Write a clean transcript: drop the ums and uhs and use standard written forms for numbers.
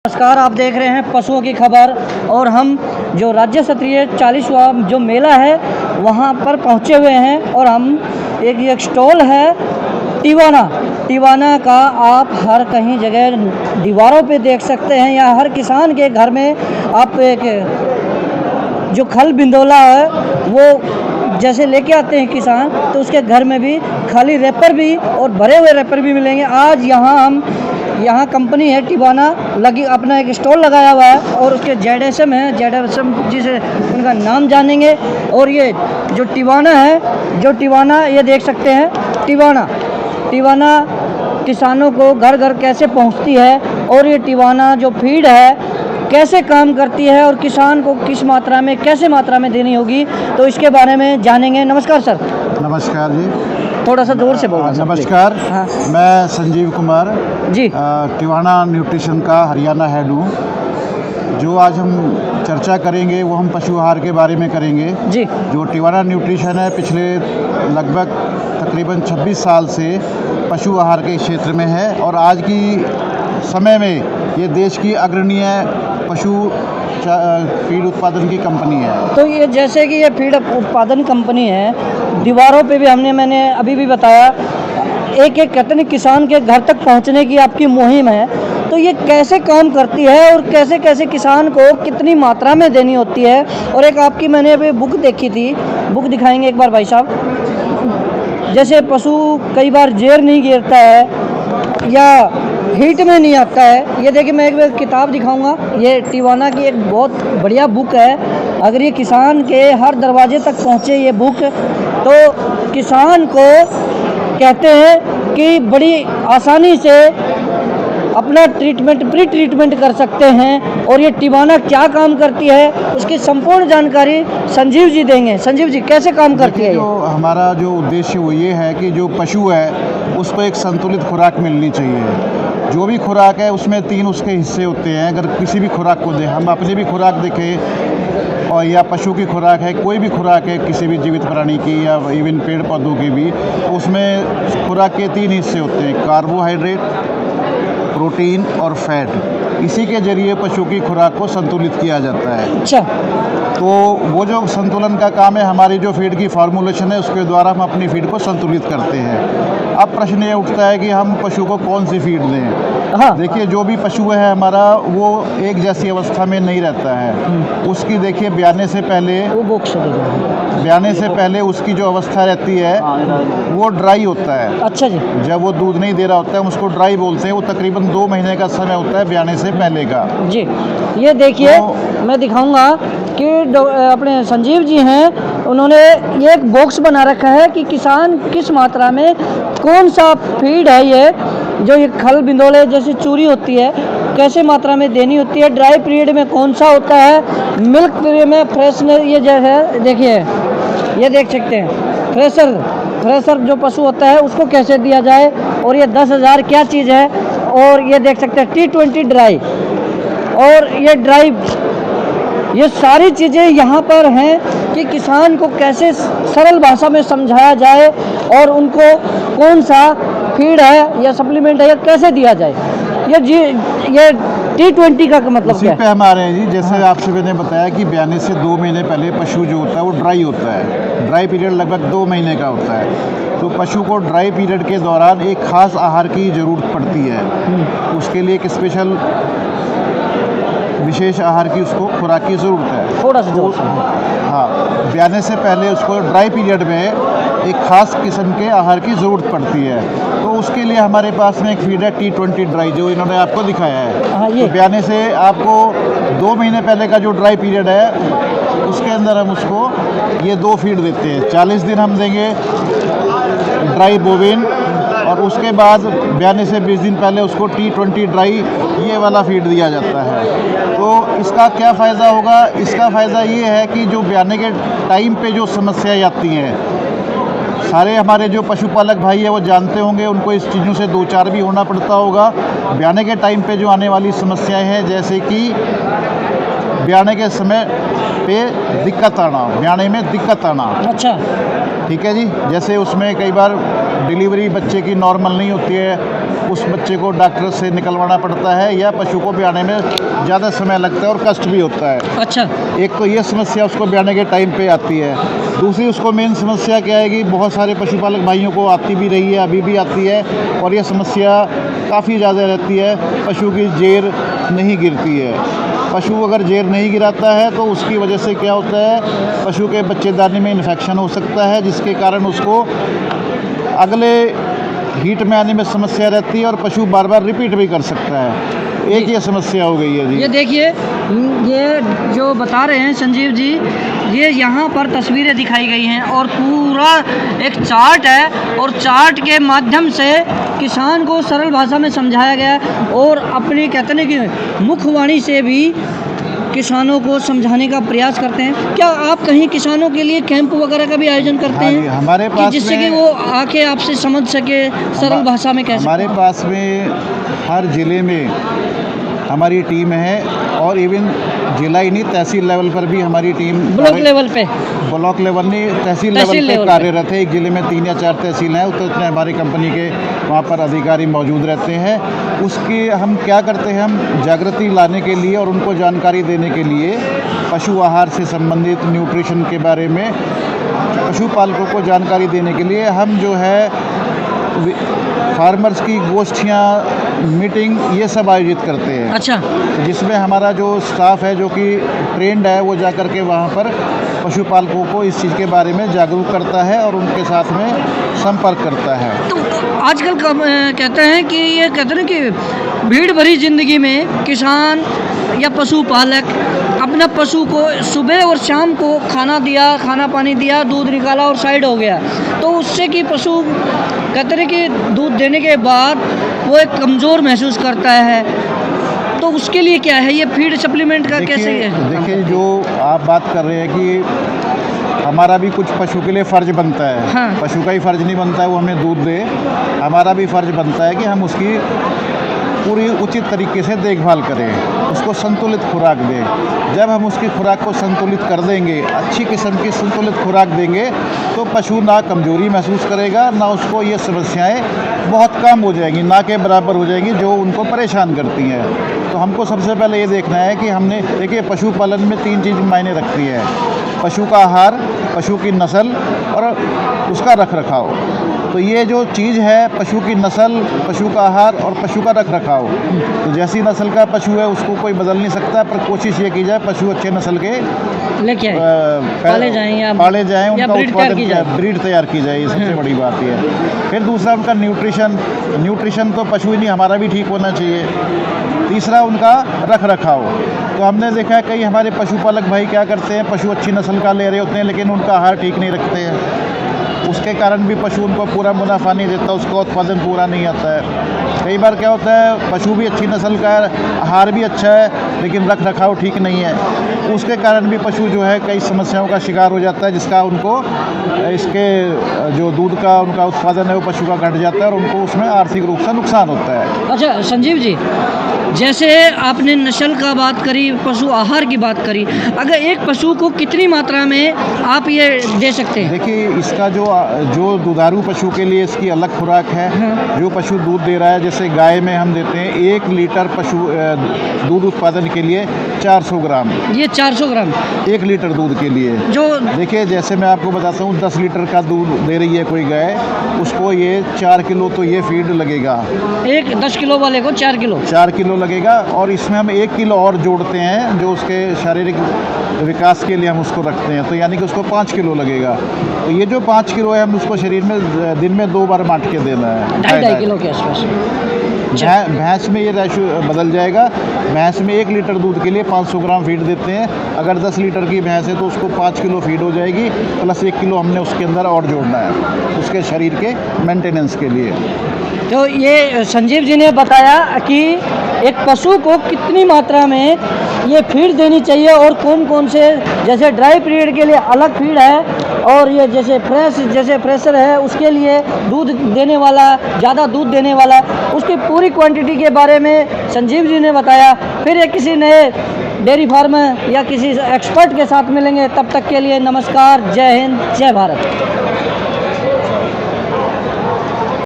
नमस्कार, आप देख रहे हैं पशुओं की खबर। और हम जो राज्य स्तरीय 40वां जो मेला है वहाँ पर पहुँचे हुए हैं। और हम एक स्टॉल है टिवाना का आप हर कहीं जगह दीवारों पे देख सकते हैं, या हर किसान के घर में आप एक जो खल बिंदोला है वो जैसे लेके आते हैं किसान, तो उसके घर में भी खाली रैपर भी और भरे हुए रैपर भी मिलेंगे। आज यहाँ कंपनी है टिवाना लगी, अपना एक स्टॉल लगाया हुआ है। और उसके जेडएसएम है, जेडएसएम जिसे उनका नाम जानेंगे। और ये जो टिवाना ये देख सकते हैं, टिवाना किसानों को घर घर कैसे पहुंचती है, और ये टिवाना जो फीड है कैसे काम करती है, और किसान को किस मात्रा में कैसे मात्रा में देनी होगी, तो इसके बारे में जानेंगे। नमस्कार सर। नमस्कार जी, थोड़ा सा जोर से बोलना। नमस्कार। हाँ मैं संजीव कुमार जी, टिवाना न्यूट्रिशन का हरियाणा हेड हूँ। जो आज हम चर्चा करेंगे वो हम पशु आहार के बारे में करेंगे जी। जो टिवाना न्यूट्रिशन है पिछले लगभग तकरीबन 26 साल से पशु आहार के क्षेत्र में है, और आज की समय में ये देश की अग्रणीय पशु फीड उत्पादन की कंपनी है। तो ये जैसे कि ये फीड उत्पादन कंपनी है, दीवारों पे भी मैंने अभी भी बताया, एक कहते हैं किसान के घर तक पहुंचने की आपकी मुहिम है। तो ये कैसे काम करती है, और कैसे कैसे किसान को कितनी मात्रा में देनी होती है। और एक आपकी मैंने अभी बुक देखी थी, बुक दिखाएंगे एक बार भाई साहब। जैसे पशु कई बार जेर नहीं गिरता है या हीट में नहीं आता है, ये देखिए मैं एक किताब दिखाऊंगा। ये टिवाना की एक बहुत बढ़िया बुक है। अगर ये किसान के हर दरवाजे तक पहुँचे ये बुक, तो किसान को कहते हैं कि बड़ी आसानी से अपना प्री ट्रीटमेंट कर सकते हैं। और ये टिवाना क्या काम करती है उसकी संपूर्ण जानकारी संजीव जी देंगे। संजीव जी, कैसे काम करती है? जो हमारा जो उद्देश्य वो ये है कि जो पशु है उसको एक संतुलित खुराक मिलनी चाहिए। जो भी खुराक है उसमें 3 उसके हिस्से होते हैं। अगर किसी भी खुराक को हम अपनी भी खुराक देखें, और या पशु की खुराक है, कोई भी खुराक है किसी भी जीवित प्राणी की या इवन पेड़ पौधों की भी, तो उसमें खुराक के 3 हिस्से होते हैं: कार्बोहाइड्रेट, प्रोटीन और फैट। इसी के जरिए पशु की खुराक को संतुलित किया जाता है। अच्छा। तो वो जो संतुलन का काम है, हमारी जो फीड की फार्मूलेशन है उसके द्वारा हम अपनी फीड को संतुलित करते हैं। अब प्रश्न ये उठता है कि हम पशु को कौन सी फीड दें। हाँ। देखिए, जो भी पशु है हमारा वो एक जैसी अवस्था में नहीं रहता है। उसकी देखिए ब्याने से पहले उसकी जो अवस्था रहती है वो ड्राई होता है। अच्छा जी। जब वो दूध नहीं दे रहा होता है उसको ड्राई बोलते हैं। वो तकरीबन 2 महीने का समय होता है ब्याने से पहले का जी। ये देखिए मैं दिखाऊंगा कि अपने संजीव जी हैं, उन्होंने ये एक बॉक्स बना रखा है कि किसान किस मात्रा में कौन सा फीड है, ये जो ये खल बिंदोले जैसी चूरी होती है कैसे मात्रा में देनी होती है, ड्राई पीरियड में कौन सा होता है, मिल्क पीरियड में फ्रेशनेस, ये जो है देखिए, ये देख सकते हैं फ्रेशर जो पशु होता है उसको कैसे दिया जाए, और ये 10,000 क्या चीज़ है। और ये देख सकते हैं T20 ड्राई, और ये ड्राई, ये सारी चीज़ें यहाँ पर हैं कि किसान को कैसे सरल भाषा में समझाया जाए, और उनको कौन सा फीड है या सप्लीमेंट है या कैसे दिया जाए। ये T20 का मतलब क्या है? पे हम आ रहे हैं जी। जैसे आपसे मैंने बताया कि ब्याने से 2 महीने पहले पशु जो होता है वो ड्राई होता है। ड्राई पीरियड लगभग 2 महीने का होता है। तो पशु को ड्राई पीरियड के दौरान एक खास आहार की ज़रूरत पड़ती है। उसके लिए एक स्पेशल विशेष आहार की उसको खुराक की ज़रूरत है। थोड़ा सा जोर से। हाँ, ब्याने से पहले उसको ड्राई पीरियड में एक ख़ास किस्म के आहार की ज़रूरत पड़ती है। तो उसके लिए हमारे पास में एक फीड है T20 ड्राई, जो इन्होंने आपको दिखाया है। हाँ, ये तो ब्याने से आपको 2 महीने पहले का जो ड्राई पीरियड है उसके अंदर हम उसको ये 2 फीड देते हैं। 40 दिन हम देंगे ड्राई बोविन, और उसके बाद ब्याने से 20 दिन पहले उसको T20 ड्राई ये वाला फीड दिया जाता है। तो इसका क्या फ़ायदा होगा? इसका फ़ायदा ये है कि जो ब्याने के टाइम पे जो समस्याएं आती हैं, सारे हमारे जो पशुपालक भाई है वो जानते होंगे, उनको इस चीज़ों से 2-4 भी होना पड़ता होगा। ब्याने के टाइम पे जो आने वाली समस्याएं हैं, जैसे कि ब्याने के समय पे दिक्कत आना, ब्याने में दिक्कत आना। अच्छा। ठीक है जी। जैसे उसमें कई बार डिलीवरी बच्चे की नॉर्मल नहीं होती है, उस बच्चे को डॉक्टर से निकलवाना पड़ता है, या पशु को ब्याने में ज़्यादा समय लगता है और कष्ट भी होता है। अच्छा। एक तो ये समस्या उसको ब्याने के टाइम पे आती है। दूसरी उसको मेन समस्या क्या है कि बहुत सारे पशुपालक भाइयों को आती भी रही है, अभी भी आती है, और ये समस्या काफ़ी ज़्यादा रहती है, पशु की जेर नहीं गिरती है। पशु अगर जेर नहीं गिराता है तो उसकी वजह से क्या होता है, पशु के बच्चेदानी में इन्फेक्शन हो सकता है, जिसके कारण उसको अगले हीट में आने में समस्या रहती है और पशु बार बार रिपीट भी कर सकता है। एक ये समस्या हो गई है जी। ये देखिए, ये जो बता रहे हैं संजीव जी, ये यहाँ पर तस्वीरें दिखाई गई हैं और पूरा एक चार्ट है, और चार्ट के माध्यम से किसान को सरल भाषा में समझाया गया है, और अपनी कहते हैं कि मुखवाणी से भी किसानों को समझाने का प्रयास करते हैं। क्या आप कहीं किसानों के लिए कैंप वगैरह का भी आयोजन करते हैं? हमारे पास जिससे कि वो आके आपसे समझ सके सरल भाषा में कैसे? हमारे पास में हर ज़िले में हमारी टीम है, और इवन जिला ही नहीं, तहसील लेवल पर भी हमारी टीम, ब्लॉक लेवल पे, ब्लॉक लेवल नहीं, तहसील लेवल पे कार्यरत है। एक ज़िले में 3 या 4 तहसील हैं, तो उतने हमारी कंपनी के वहाँ पर अधिकारी मौजूद रहते हैं। उसकी हम क्या करते हैं, हम जागृति लाने के लिए और उनको जानकारी देने के लिए पशु आहार से संबंधित न्यूट्रिशन के बारे में पशुपालकों को जानकारी देने के लिए हम जो है फार्मर्स की गोष्ठियाँ, मीटिंग, ये सब आयोजित करते हैं। अच्छा। जिसमें हमारा जो स्टाफ है जो कि ट्रेंड है, वो जा कर के वहाँ पर पशुपालकों को इस चीज़ के बारे में जागरूक करता है और उनके साथ में संपर्क करता है। तो आजकल कहते हैं कि ये कहते हैं कि भीड़ भरी ज़िंदगी में किसान या पशुपालक अपना पशु को सुबह और शाम को खाना दिया, खाना पानी दिया, दूध निकाला और साइड हो गया, तो उससे कि पशु कहते हैं कि दूध देने के बाद वो एक कमज़ोर महसूस करता है, तो उसके लिए क्या है ये फीड सप्लीमेंट का कैसे है? देखिए, जो आप बात कर रहे हैं कि हमारा भी कुछ पशु के लिए फ़र्ज बनता है। हाँ। पशु का ही फ़र्ज नहीं बनता है वो हमें दूध दे, हमारा भी फ़र्ज बनता है कि हम उसकी पूरी उचित तरीके से देखभाल करें, उसको संतुलित खुराक दें। जब हम उसकी खुराक को संतुलित कर देंगे, अच्छी किस्म की संतुलित खुराक देंगे, तो पशु ना कमज़ोरी महसूस करेगा, ना उसको ये समस्याएं बहुत कम हो जाएंगी, ना के बराबर हो जाएंगी जो उनको परेशान करती हैं। तो हमको सबसे पहले ये देखना है कि हमने, देखिए, पशुपालन में 3 चीज़ मायने रखती है: पशु का आहार, पशु की नस्ल और उसका रख रखाव। तो ये जो चीज़ है, पशु की नस्ल, पशु का आहार और पशु का रख रखाव, तो जैसी नस्ल का पशु है उसको कोई बदल नहीं सकता, पर कोशिश ये की जाए पशु अच्छे नस्ल के लेके पाले जाएं, उनका उत्पादन, ब्रीड तैयार की जाए, ये सबसे बड़ी बात है। फिर दूसरा उनका न्यूट्रिशन तो पशु ही नहीं, हमारा भी ठीक होना चाहिए। तीसरा उनका रख रखाव। तो हमने देखा है कई हमारे पशुपालक भाई क्या करते हैं, पशु अच्छी नस्ल का ले रहे होते हैं लेकिन उनका आहार ठीक नहीं रखते हैं, उसके कारण भी पशु उनको पूरा मुनाफा नहीं देता, उसका उत्पादन पूरा नहीं आता है। कई बार क्या होता है, पशु भी अच्छी नस्ल का है, आहार भी अच्छा है, लेकिन रख रखाव ठीक नहीं है, उसके कारण भी पशु जो है कई समस्याओं का शिकार हो जाता है, जिसका उनको इसके जो दूध का उनका उत्पादन है वो पशु का घट जाता है और उनको उसमें आर्थिक रूप से नुकसान होता है। अच्छा संजीव जी, जैसे आपने नस्ल का बात करी, पशु आहार की बात करी, अगर एक पशु को कितनी मात्रा में आप ये दे सकते हैं? देखिए, इसका जो दुधारू पशु के लिए इसकी अलग खुराक है। हाँ। जो पशु दूध दे रहा है, जैसे गाय में हम देते हैं 1 लीटर पशु दूध उत्पादन के लिए 400 ग्राम। ये 400 ग्राम 1 लीटर दूध के लिए। जो देखिए, जैसे मैं आपको बताता हूँ, 10 लीटर का दूध दे रही है कोई गाय, उसको ये 4 किलो तो ये फीड लगेगा। एक 10 किलो वाले को 4 किलो लगेगा, और इसमें हम 1 किलो और जोड़ते हैं जो उसके शारीरिक विकास के लिए हम उसको रखते हैं, तो यानी कि उसको 5 किलो लगेगा। तो ये जो 5 किलो है, हम उसको शरीर में दिन में 2 बार बांट के देना है, 2.5 किलो के आसपास। भैंस में ये रेशो बदल जाएगा। भैंस में 1 लीटर दूध के लिए 500 ग्राम फीड देते हैं। अगर 10 लीटर की भैंस है तो उसको 5 किलो फीड हो जाएगी, प्लस 1 किलो हमने उसके अंदर और जोड़ना है उसके शरीर के मेंटेनेंस के लिए। तो ये संजीव जी ने बताया कि एक पशु को कितनी मात्रा में ये फीड देनी चाहिए और कौन कौन से, जैसे ड्राई पीरियड के लिए अलग फीड है और ये जैसे फ्रेशर है उसके लिए दूध देने वाला, ज़्यादा दूध देने वाला, उसकी पूरी क्वांटिटी के बारे में संजीव जी ने बताया। फिर ये किसी नए डेयरी फार्मर या किसी एक्सपर्ट के साथ मिलेंगे, तब तक के लिए नमस्कार, जय हिंद, जय भारत।